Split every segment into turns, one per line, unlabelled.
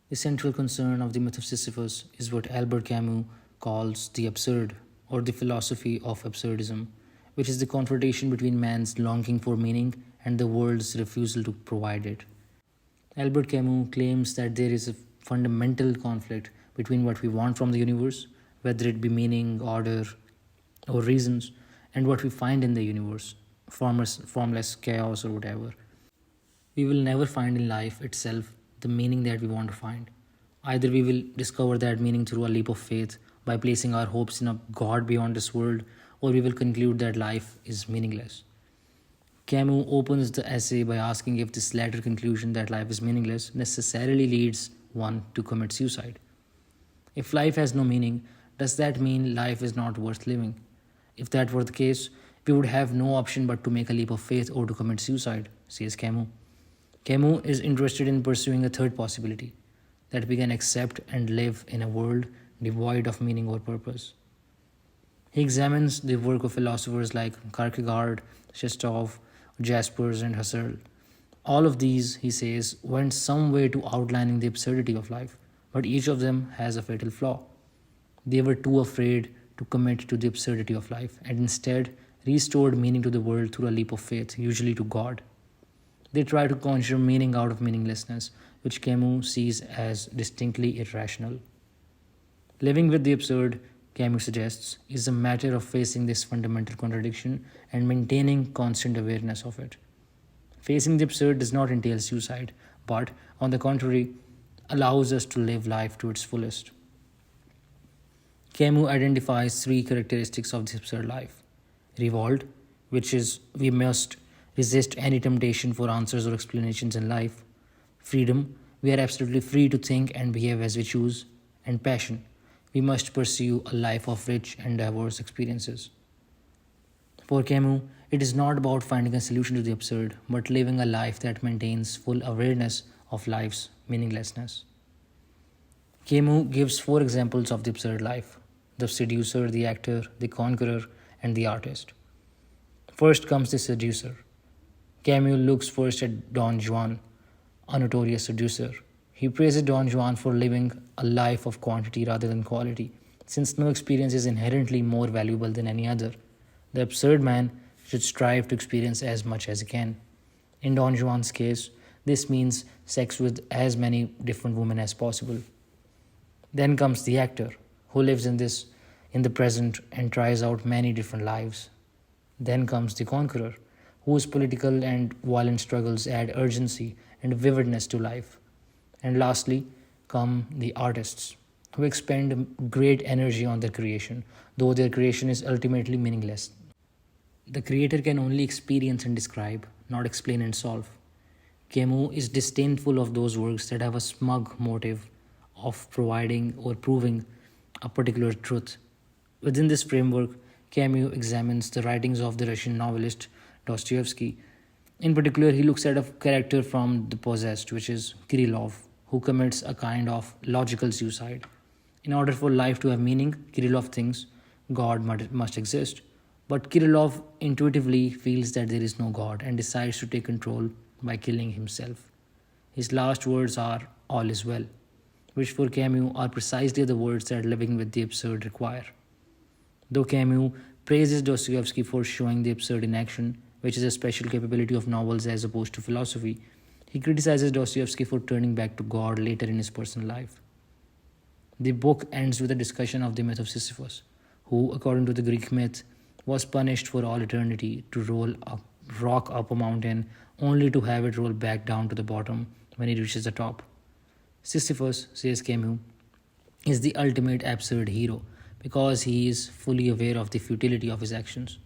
The central concern of the myth of Sisyphus is what Albert Camus calls the absurd, or the philosophy of absurdism, which is the confrontation between man's longing for meaning and the world's refusal to provide it. Albert Camus claims that there is a fundamental conflict between what we want from the universe, whether it be meaning, order, or reasons, and what we find in the universe, formless chaos, or whatever. We will never find in life itself the meaning that we want to find. Either we will discover that meaning through a leap of faith by placing our hopes in a God beyond this world, or we will conclude that life is meaningless. Camus opens the essay by asking if this latter conclusion that life is meaningless necessarily leads one to commit suicide. If life has no meaning, does that mean life is not worth living? If that were the case, we would have no option but to make a leap of faith or to commit suicide, says Camus. Camus is interested in pursuing a third possibility, that we can accept and live in a world devoid of meaning or purpose. He examines the work of philosophers like Kierkegaard, Shestov, Jaspers, and Husserl. All of these, he says, went some way to outlining the absurdity of life, but each of them has a fatal flaw. They were too afraid to commit to the absurdity of life and instead restored meaning to the world through a leap of faith, usually to God. They try to conjure meaning out of meaninglessness, which Camus sees as distinctly irrational. Living with the absurd, Camus suggests, is a matter of facing this fundamental contradiction and maintaining constant awareness of it. Facing the absurd does not entail suicide, but, on the contrary, allows us to live life to its fullest. Camus identifies three characteristics of the absurd life: revolt, which is we must resist any temptation for answers or explanations in life; freedom, we are absolutely free to think and behave as we choose; and passion, we must pursue a life of rich and diverse experiences. For Camus, it is not about finding a solution to the absurd, but living a life that maintains full awareness of life's meaninglessness. Camus gives four examples of the absurd life: the seducer, the actor, the conqueror, and the artist. First comes the seducer. Camus looks first at Don Juan, a notorious seducer. He praises Don Juan for living a life of quantity rather than quality, since no experience is inherently more valuable than any other. The absurd man should strive to experience as much as he can. In Don Juan's case, this means sex with as many different women as possible. Then comes the actor, who lives in the present and tries out many different lives. Then comes the conqueror, whose political and violent struggles add urgency and vividness to life. And lastly, come the artists, who expend great energy on their creation, though their creation is ultimately meaningless. The creator can only experience and describe, not explain and solve. Camus is disdainful of those works that have a smug motive of providing or proving a particular truth. Within this framework, Camus examines the writings of the Russian novelist Dostoevsky. In particular, he looks at a character from The Possessed, which is Kirillov, who commits a kind of logical suicide. In order for life to have meaning, Kirillov thinks God must exist. But Kirillov intuitively feels that there is no God and decides to take control by killing himself. His last words are, "All is well," which for Camus are precisely the words that living with the absurd require. Though Camus praises Dostoevsky for showing the absurd in action, which is a special capability of novels as opposed to philosophy, he criticizes Dostoevsky for turning back to God later in his personal life. The book ends with a discussion of the myth of Sisyphus, who, according to the Greek myth, was punished for all eternity to roll a rock up a mountain only to have it roll back down to the bottom when he reaches the top. Sisyphus, says Camus, is the ultimate absurd hero because he is fully aware of the futility of his actions.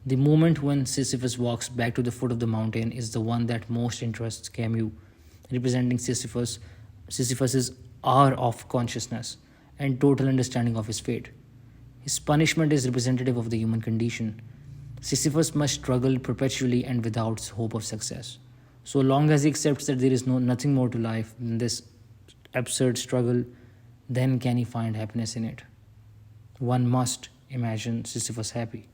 The moment when Sisyphus walks back to the foot of the mountain is the one that most interests Camus, representing Sisyphus's hour of consciousness and total understanding of his fate. His punishment is representative of the human condition. Sisyphus must struggle perpetually and without hope of success. So long as he accepts that there is nothing more to life than this absurd struggle, then can he find happiness in it. One must imagine Sisyphus happy.